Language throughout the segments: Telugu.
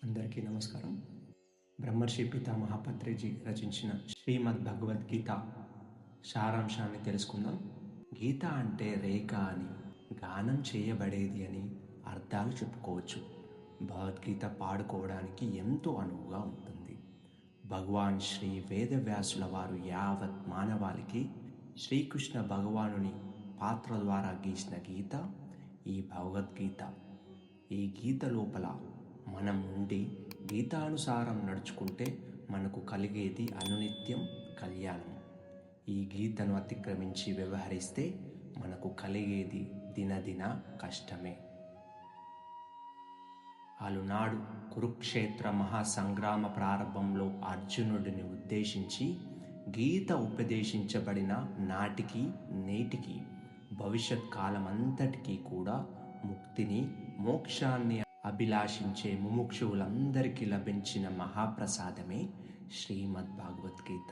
అందరికీ నమస్కారం. బ్రహ్మర్షి పితామహ పత్రిజీ రచించిన శ్రీమద్ భగవద్గీత సారాంశాన్ని తెలుసుకుందాం. గీత అంటే రేఖ అని, గానం చేయబడేది అని అర్థాలు చెప్పుకోవచ్చు. భగవద్గీత పాడుకోవడానికి ఎంతో అనువుగా ఉంటుంది. భగవాన్ శ్రీ వేదవ్యాసుల వారు యావత్ మానవాళికి శ్రీకృష్ణ భగవానుని పాత్ర ద్వారా గీసిన గీత ఈ భగవద్గీత. ఈ గీత లోపల మనం ఉండి గీతానుసారం నడుచుకుంటే మనకు కలిగేది అనునిత్యం కళ్యాణం. ఈ గీతను అతిక్రమించి వ్యవహరిస్తే మనకు కలిగేది దినదిన కష్టమే. అలునాడు కురుక్షేత్ర మహాసంగ్రామ ప్రారంభంలో అర్జునుడిని ఉద్దేశించి గీత ఉపదేశించబడిన నాటికి నేటికి భవిష్యత్ కాలమంతటికీ కూడా ముక్తిని, మోక్షాన్ని అభిలాషించే ముముక్షువులందరికీ లభించిన మహాప్రసాదమే శ్రీమద్ భగవద్గీత.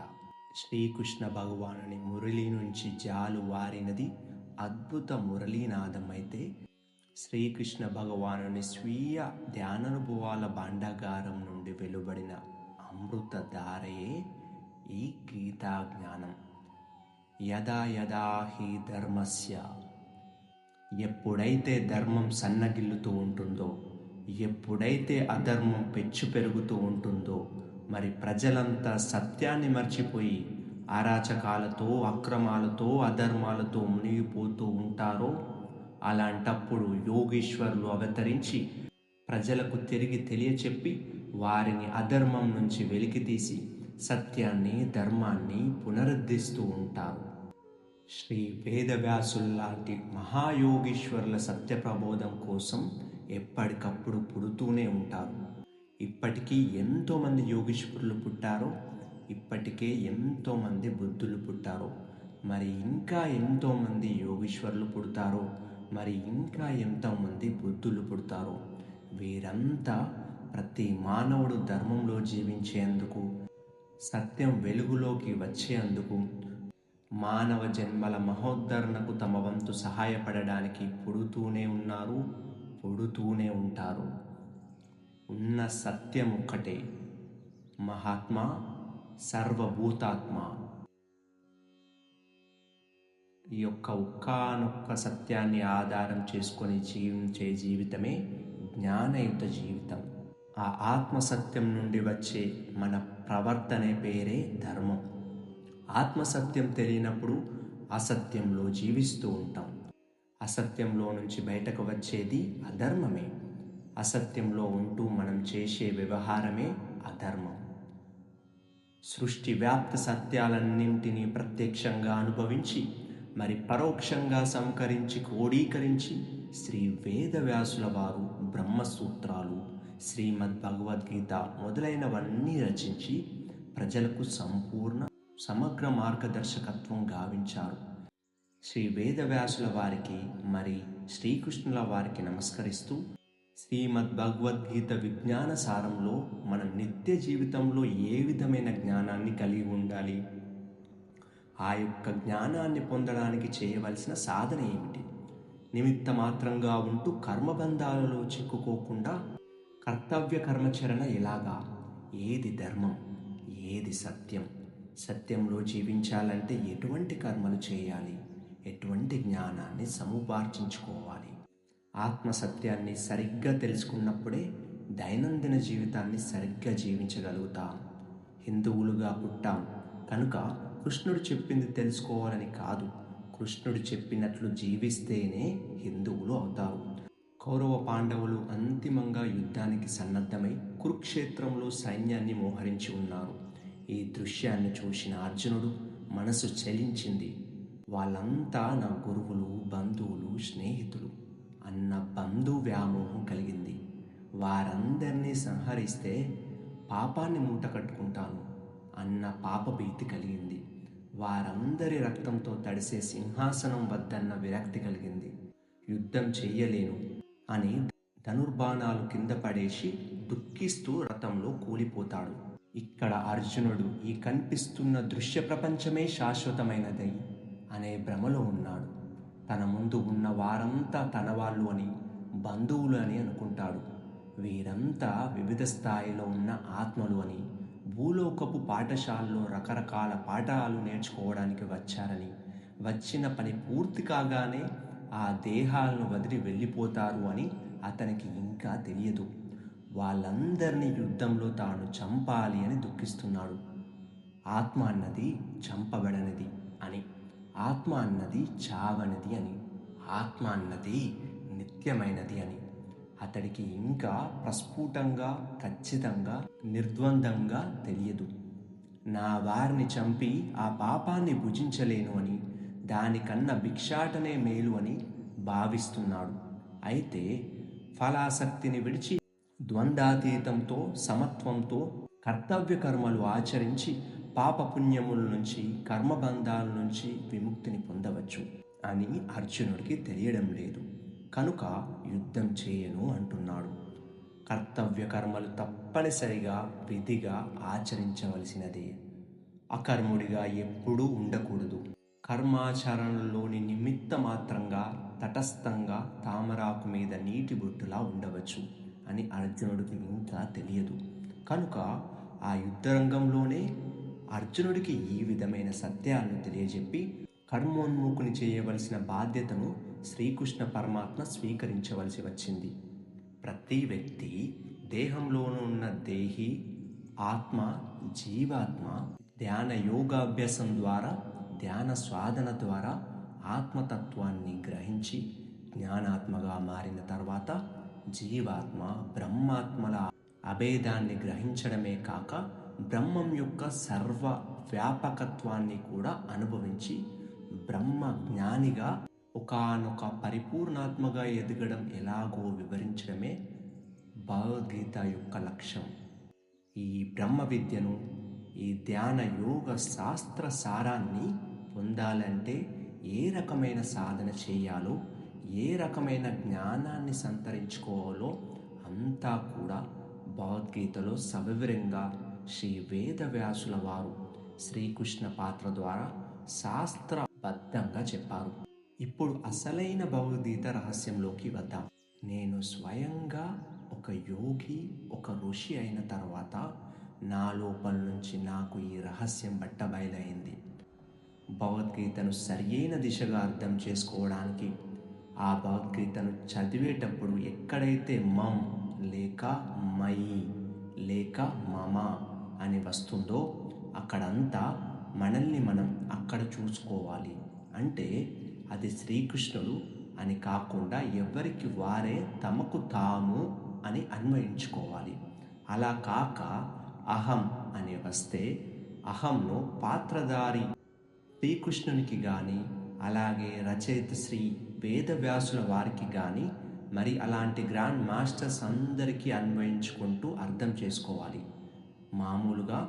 శ్రీకృష్ణ భగవానుని మురళి నుంచి జాలు వారినది అద్భుత మురళీనాదం అయితే, శ్రీకృష్ణ భగవానుని స్వీయ ధ్యానానుభవాల భాండాగారం నుండి వెలువడిన అమృత ధారయే ఈ గీతా జ్ఞానం. యదా యదా హి ధర్మస్య, ఎప్పుడైతే ధర్మం సన్నగిల్లుతూ ఉంటుందో, ఎప్పుడైతే అధర్మం పెచ్చు పెరుగుతూ ఉంటుందో, మరి ప్రజలంతా సత్యాన్ని మర్చిపోయి అరాచకాలతో, అక్రమాలతో, అధర్మాలతో మునిగిపోతూ ఉంటారో, అలాంటప్పుడు యోగీశ్వరులు అవతరించి ప్రజలకు తిరిగి తెలియచెప్పి వారిని అధర్మం నుంచి వెలికితీసి సత్యాన్ని, ధర్మాన్ని పునరుద్ధరిస్తూ ఉంటారు. శ్రీ వేదవ్యాసుల్లాంటి మహాయోగీశ్వరుల సత్య ప్రబోధం కోసం ఎప్పటికప్పుడు పుడుతూనే ఉంటారు. ఇప్పటికీ ఎంతోమంది యోగీశ్వరులు పుట్టారో, ఇప్పటికే ఎంతోమంది బుద్ధులు పుట్టారో, మరి ఇంకా ఎంతోమంది యోగీశ్వరులు పుడతారో, మరి ఇంకా ఎంతోమంది బుద్ధులు పుడతారో. వీరంతా ప్రతి మానవుడు ధర్మంలో జీవించేందుకు, సత్యం వెలుగులోకి వచ్చేందుకు, మానవ జన్మల మహోద్ధరణకు తమ వంతు సహాయపడడానికి పుడుతూనే ఉన్నారు, పుడుతూనే ఉంటారు. ఉన్న సత్యం ఒక్కటే, మహాత్మా సర్వభూతాత్మ. ఈ యొక్క ఒక్కనొక్క సత్యాన్ని ఆధారం చేసుకొని జీవించే జీవితమే జ్ఞానయుత జీవితం. ఆ ఆత్మసత్యం నుండి వచ్చే మన ప్రవర్తనే పేరే ధర్మం. ఆత్మసత్యం తెలియనప్పుడు అసత్యంలో జీవిస్తూ ఉంటాం. అసత్యంలో నుంచి బయటకు వచ్చేది అధర్మమే. అసత్యంలో ఉంటూ మనం చేసే వ్యవహారమే అధర్మం. సృష్టి వ్యాప్త సత్యాలన్నింటినీ ప్రత్యక్షంగా అనుభవించి, మరి పరోక్షంగా సంకరించి క్రోడీకరించి శ్రీ వేదవ్యాసుల వారు బ్రహ్మసూత్రాలు, శ్రీమద్ భగవద్గీత మొదలైనవన్నీ రచించి ప్రజలకు సంపూర్ణ సమగ్ర మార్గదర్శకత్వం గావించారు. శ్రీ వేదవ్యాసుల వారికి మరి శ్రీకృష్ణుల వారికి నమస్కరిస్తూ, శ్రీమద్ భగవద్గీత విజ్ఞాన సారంలో మనం నిత్య జీవితంలో ఏ విధమైన జ్ఞానాన్ని కలిగి ఉండాలి, ఆ యొక్క జ్ఞానాన్ని పొందడానికి చేయవలసిన సాధన ఏమిటి, నిమిత్త మాత్రంగా ఉంటూ కర్మబంధాలలో చిక్కుకోకుండా కర్తవ్య కర్మచరణ ఎలాగా, ఏది ధర్మం, ఏది సత్యం, సత్యంలో జీవించాలంటే ఎటువంటి కర్మలు చేయాలి, ఎటువంటి జ్ఞానాన్ని సముపార్జించుకోవాలి. ఆత్మసత్యాన్ని సరిగ్గా తెలుసుకున్నప్పుడే దైనందిన జీవితాన్ని సరిగ్గా జీవించగలుగుతాం. హిందువులుగా పుట్టాం కనుక కృష్ణుడు చెప్పింది తెలుసుకోవాలని కాదు, కృష్ణుడు చెప్పినట్లు జీవిస్తేనే హిందువులు అవుతారు. కౌరవ పాండవులు అంతిమంగా యుద్ధానికి సన్నద్ధమై కురుక్షేత్రంలో సైన్యాన్ని మోహరించి ఉన్నారు. ఈ దృశ్యాన్ని చూసిన అర్జునుడు మనసు చలించింది. వాళ్ళంతా నా గురువులు, బంధువులు, స్నేహితులు అన్న బంధు వ్యామోహం కలిగింది. వారందరినీ సంహరిస్తే పాపాన్ని మూట కట్టుకుంటాను అన్న పాపభీతి కలిగింది. వారందరి రక్తంతో తడిసే సింహాసనం వద్దన్న విరక్తి కలిగింది. యుద్ధం చెయ్యలేను అని ధనుర్బాణాలు కింద పడేసి దుఃఖిస్తూ రథంలో కూలిపోతాడు. ఇక్కడ అర్జునుడు ఈ కనిపిస్తున్న దృశ్య ప్రపంచమే శాశ్వతమైనది అనే భ్రమలో ఉన్నాడు. తన ముందు ఉన్న వారంతా తన వాళ్ళు అని, బంధువులు అని అనుకుంటాడు. వీరంతా వివిధ స్థాయిలో ఉన్న ఆత్మలు అని, భూలోకపు పాఠశాలలో రకరకాల పాఠాలు నేర్చుకోవడానికి వచ్చారని, వచ్చిన పని పూర్తి కాగానే ఆ దేహాలను వదిలి వెళ్ళిపోతారు అని అతనికి ఇంకా తెలియదు. వాళ్ళందరినీ యుద్ధంలో తాను చంపాలి అని దుఃఖిస్తున్నాడు. ఆత్మ అన్నది చంపబడనిది అని, ఆత్మ అన్నది చావనిది అని, ఆత్మ అన్నది నిత్యమైనది అని అతడికి ఇంకా ప్రస్ఫుటంగా, ఖచ్చితంగా, నిర్ద్వందంగా తెలియదు. నా వారిని చంపి ఆ పాపాన్ని భుజించలేను అని, దానికన్నా భిక్షాటనే మేలు అని భావిస్తున్నాడు. అయితే ఫలాసక్తిని విడిచి ద్వంద్వాతీతంతో, సమత్వంతో కర్తవ్య కర్మలు ఆచరించి పాపపుణ్యముల నుంచి, కర్మబంధాల నుంచి విముక్తిని పొందవచ్చు అని అర్జునుడికి తెలియడం లేదు. కనుక యుద్ధం చేయను అంటున్నాడు. కర్తవ్య కర్మలు తప్పనిసరిగా విధిగా ఆచరించవలసినదే. అకర్ముడిగా ఎప్పుడూ ఉండకూడదు. కర్మాచరణలోని నిమిత్త మాత్రంగా, తటస్థంగా తామరాకు మీద నీటి బొట్టులా ఉండవచ్చు అని అర్జునుడికి ఇంకా తెలియదు. కనుక ఆ యుద్ధరంగంలోనే అర్జునుడికి ఈ విధమైన సత్యాలను తెలియజెప్పి కర్మోన్ముఖుని చేయవలసిన బాధ్యతను శ్రీకృష్ణ పరమాత్మ స్వీకరించవలసి వచ్చింది. ప్రతి వ్యక్తి దేహంలోనూ ఉన్న దేహి, ఆత్మ, జీవాత్మ ధ్యాన యోగాభ్యాసం ద్వారా, ధ్యాన సాధన ద్వారా ఆత్మతత్వాన్ని గ్రహించి జ్ఞానాత్మగా మారిన తర్వాత జీవాత్మ బ్రహ్మాత్మల అభేదాన్ని గ్రహించడమే కాక బ్రహ్మం యొక్క సర్వ వ్యాపకత్వాన్ని కూడా అనుభవించి బ్రహ్మ జ్ఞానిగా ఒకానొక పరిపూర్ణాత్మగా ఎదగడం ఎలాగో వివరించడమే భగవద్గీత యొక్క లక్ష్యం. ఈ బ్రహ్మ విద్యను, ఈ ధ్యాన యోగ శాస్త్ర సారాన్ని పొందాలంటే ఏ రకమైన సాధన చేయాలో, ఏ రకమైన జ్ఞానాన్ని సంతరించుకోవాలో అంతా కూడా భగవద్గీతలో సవివరంగా శ్రీ వేదవ్యాసుల వారు శ్రీకృష్ణ పాత్ర ద్వారా శాస్త్రబద్ధంగా చెప్పారు. ఇప్పుడు అసలైన భగవద్గీత రహస్యంలోకి వద్దాం. నేను స్వయంగా ఒక యోగి, ఒక ఋషి అయిన తర్వాత నా లోపల నుంచి నాకు ఈ రహస్యం బట్టబయలైంది. భగవద్గీతను సరియైన దిశగా అర్థం చేసుకోవడానికి ఆ భగవద్గీతను చదివేటప్పుడు ఎక్కడైతే మం లేక మయి లేక మమ అని వస్తుందో అక్కడంతా మనల్ని మనం అక్కడ చూసుకోవాలి. అంటే అది శ్రీకృష్ణుడు అని కాకుండా ఎవరికి వారే తమకు తాము అని అన్వయించుకోవాలి. అలా కాక అహం అని వస్తే అహంను పాత్రధారి శ్రీకృష్ణునికి కానీ, అలాగే రచయిత శ్రీ వేదవ్యాసుల వారికి కానీ, మరి అలాంటి గ్రాండ్ మాస్టర్స్ అందరికీ అన్వయించుకుంటూ అర్థం చేసుకోవాలి. మామూలుగా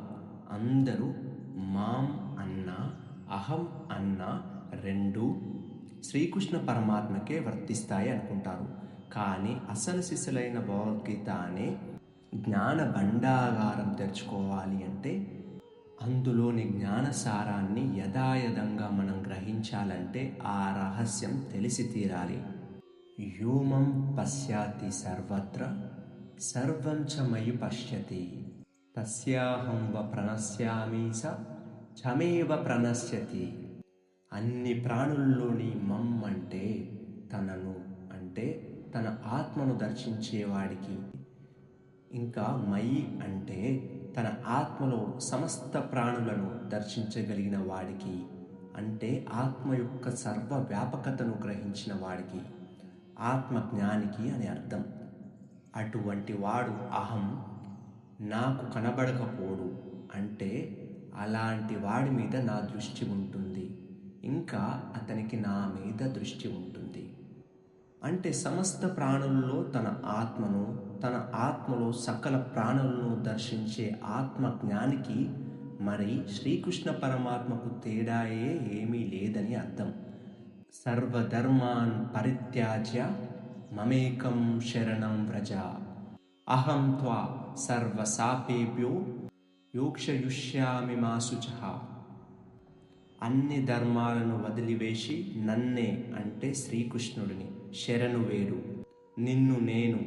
అందరూ మాం అన్న, అహం అన్న రెండు శ్రీకృష్ణ పరమాత్మకే వర్తిస్తాయి అనుకుంటారు. కానీ అసలు సిసలైన భగవద్గీత అనే జ్ఞాన భండాగారం తెరుచుకోవాలి అంటే, అందులోని జ్ఞానసారాన్ని యథాయథంగా మనం గ్రహించాలంటే ఆ రహస్యం తెలిసి తీరాలి. యోమం పశ్యాతి సర్వత్ర సర్వం చ మయి పశ్యతి తస్యాహం వ ప్రణశ్యామి స చమేవ ప్రణశ్యతి. అన్ని ప్రాణుల్లోని మం అంటే తనను, అంటే తన ఆత్మను దర్శించేవాడికి, ఇంకా మయి అంటే తన ఆత్మలో సమస్త ప్రాణులను దర్శించగలిగిన వాడికి, అంటే ఆత్మ యొక్క సర్వ వ్యాపకతను గ్రహించిన వాడికి, ఆత్మజ్ఞానికి అని అర్థం. అటువంటి వాడు అహం నాకు కనబడకపోడు అంటే అలాంటి వాడి మీద నా దృష్టి ఉంటుంది, ఇంకా అతనికి నా మీద దృష్టి ఉంటుంది. అంటే సమస్త ప్రాణుల్లో తన ఆత్మను, తన ఆత్మలో సకల ప్రాణులను దర్శించే ఆత్మజ్ఞానికి మరి శ్రీకృష్ణ పరమాత్మకు తేడాయే ఏమీ లేదని అర్థం. సర్వధర్మాన్ పరిత్యాజ్య మమేకం శరణం వ్రజ అహం త్వా సర్వశాపేభ్యో యోక్షయుష్యామి మా శుచః. అన్ని ధర్మాలను వదిలివేసి నన్నే, అంటే శ్రీకృష్ణుడిని శరణు వేడు. నిన్ను నేను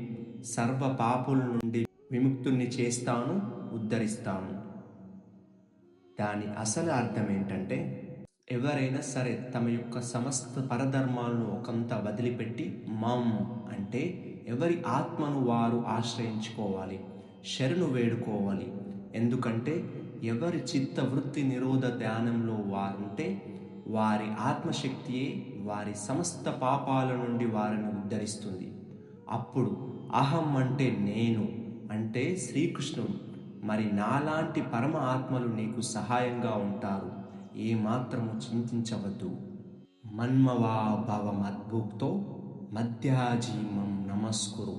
సర్వ పాపుల నుండి విముక్తుణ్ణి చేస్తాను, ఉద్ధరిస్తాను. దాని అసలు అర్థం ఏంటంటే, ఎవరైనా సరే తమ యొక్క సమస్త పరధర్మాలను ఒకంత వదిలిపెట్టి మమ్ అంటే ఎవరి ఆత్మను వారు ఆశ్రయించుకోవాలి, శరణు వేడుకోవాలి. ఎందుకంటే ఎవరి చిత్త వృత్తి నిరోధ ధ్యానంలో వారుంటే వారి ఆత్మశక్తియే వారి సమస్త పాపాల నుండి వారిని ఉద్ధరిస్తుంది. అప్పుడు అహం అంటే నేను, అంటే శ్రీకృష్ణుడు, మరి నాలాంటి పరమ ఆత్మలు నీకు సహాయంగా ఉంటారు. ఏమాత్రము చింతించవద్దు. మన్మవా భవ మద్భుక్తో మధ్యాజీమం నమస్కురు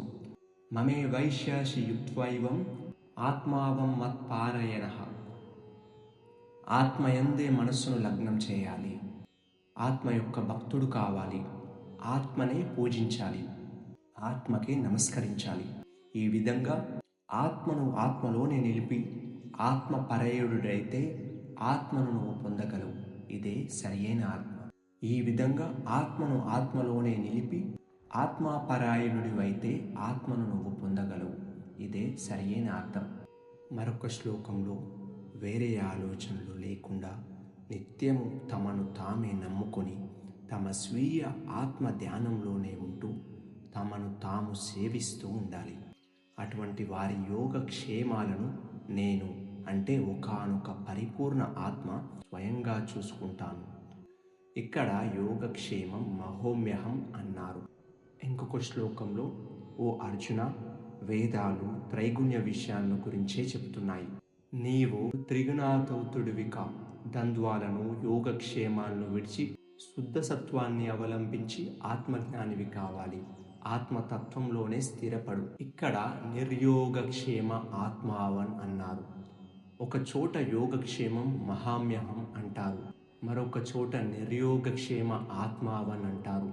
మమే వైశ్యాసి యుక్త్వైవం ఆత్మావం మత్పారయణ. ఆత్మయందే మనస్సును లగ్నం చేయాలి. ఆత్మ యొక్క భక్తుడు కావాలి. ఆత్మనే పూజించాలి. ఆత్మకే నమస్కరించాలి. ఈ విధంగా ఆత్మను ఆత్మలోనే నిలిపి ఆత్మపరాయణుడైతే ఆత్మను నువ్వు పొందగలవు. ఇదే సరియైన ఆత్మ. ఈ విధంగా ఆత్మను ఆత్మలోనే నిలిపి ఆత్మపరాయణుడివైతే ఆత్మను నువ్వు పొందగలవు. ఇదే సరియైన అర్థం. మరొక శ్లోకంలో వేరే ఆలోచనలు లేకుండా నిత్యము తమను తామే నమ్ముకొని తమ స్వీయ ఆత్మ ధ్యానంలోనే ఉంటూ తమను తాము సేవిస్తూ ఉండాలి. అటువంటి వారి యోగక్షేమాలను నేను అంటే ఒకానొక పరిపూర్ణ ఆత్మ స్వయంగా చూసుకుంటాను. ఇక్కడ యోగక్షేమం మహోమ్యహం అన్నారు. ఇంకొక శ్లోకంలో, ఓ అర్జున, వేదాలు త్రైగుణ్య విషయాలను గురించే చెబుతున్నాయి. నీవు త్రిగుణాతీతుడివిగా ద్వంద్వాలను యోగక్షేమాలను విడిచి శుద్ధ సత్వాన్ని అవలంబించి ఆత్మజ్ఞానివి కావాలి. ఆత్మతత్వంలోనే స్థిరపడు. ఇక్కడ నిర్యోగక్షేమ ఆత్మావన్ అన్నారు. ఒక చోట యోగక్షేమం మహామ్యహం అంటారు, మరొక చోట నిర్యోగక్షేమ ఆత్మావన్ అంటారు.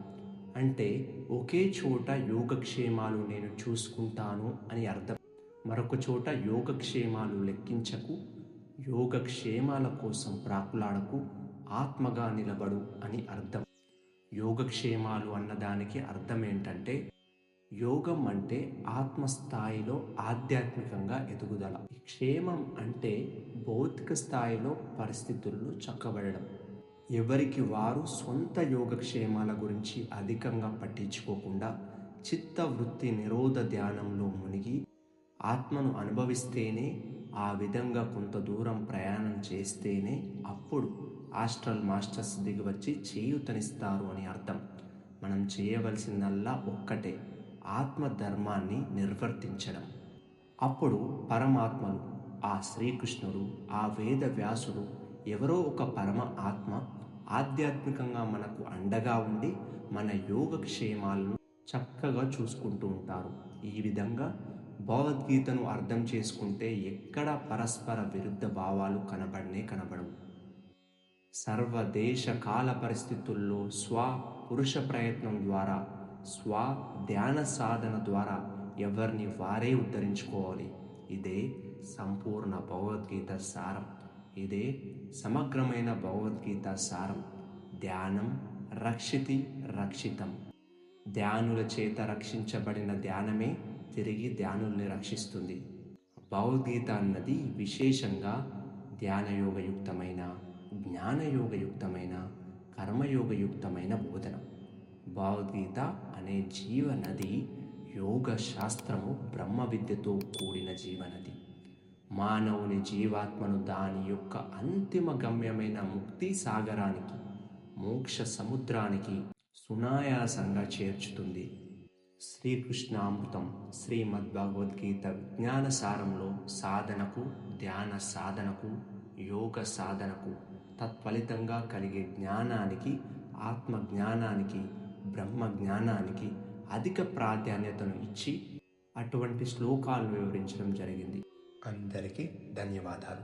అంటే ఒకే చోట యోగక్షేమాలు నేను చూసుకుంటాను అని అర్థం. మరొక చోట యోగక్షేమాలు లెక్కించకు, యోగక్షేమాల కోసం ప్రాకులాడకు, ఆత్మగా నిలబడు అని అర్థం. యోగక్షేమాలు అన్నదానికి అర్థం ఏంటంటే, యోగం అంటే ఆత్మస్థాయిలో ఆధ్యాత్మికంగా ఎదుగుదల. క్షేమం అంటే భౌతిక స్థాయిలో పరిస్థితుల్లో చక్కబడడం. ఎవరికి వారు సొంత యోగక్షేమాల గురించి అధికంగా పట్టించుకోకుండా చిత్తవృత్తి నిరోధ ధ్యానంలో మునిగి ఆత్మను అనుభవిస్తేనే, ఆ విధంగా కొంత దూరం ప్రయాణం చేస్తేనే అప్పుడు ఆస్ట్రల్ మాస్టర్స్ దిగివచ్చి చేయూతనిస్తారు అని అర్థం. మనం చేయవలసిందల్లా ఒక్కటే, ఆత్మధర్మాన్ని నిర్వర్తించడం. అప్పుడు పరమాత్మలు, ఆ శ్రీకృష్ణుడు, ఆ వేద వ్యాసుడు, ఎవరో ఒక పరమ ఆత్మ ఆధ్యాత్మికంగా మనకు అండగా ఉండి మన యోగక్షేమాలను చక్కగా చూసుకుంటూ ఉంటారు. ఈ విధంగా భగవద్గీతను అర్థం చేసుకుంటే ఎక్కడ పరస్పర విరుద్ధ భావాలు కనబడవు. సర్వదేశ కాల పరిస్థితుల్లో స్వ పురుష ప్రయత్నం ద్వారా, స్వ ధ్యాన సాధన ద్వారా ఎవరిని వారే ఉద్ధరించుకోవాలి. ఇదే సంపూర్ణ భగవద్గీత సారం. ఇదే సమగ్రమైన భగవద్గీత సారం. ధ్యానం రక్షితి రక్షితం. ధ్యానుల చేత రక్షించబడిన ధ్యానమే తిరిగి ధ్యానుల్ని రక్షిస్తుంది. భగవద్గీత అన్నది విశేషంగా ధ్యానయోగయుక్తమైన, జ్ఞానయోగయుక్తమైన, కర్మయోగయుక్తమైన బోధన. భగవద్గీత అనే జీవనది యోగ శాస్త్రము బ్రహ్మ విద్యతో కూడిన జీవనది. మానవుని జీవాత్మను దాని యొక్క అంతిమ గమ్యమైన ముక్తి సాగరానికి, మోక్ష సముద్రానికి సునాయాసంగా చేర్చుతుంది. శ్రీకృష్ణామృతం శ్రీమద్భగవద్గీత విజ్ఞాన సారంలో సాధనకు, ధ్యాన సాధనకు, యోగ సాధనకు, తత్ఫలితంగా కలిగే జ్ఞానానికి, ఆత్మజ్ఞానానికి, బ్రహ్మ జ్ఞానానికి అధిక ప్రాధాన్యతను ఇచ్చి అటువంటి శ్లోకాలను వివరించడం జరిగింది. అందరికీ ధన్యవాదాలు.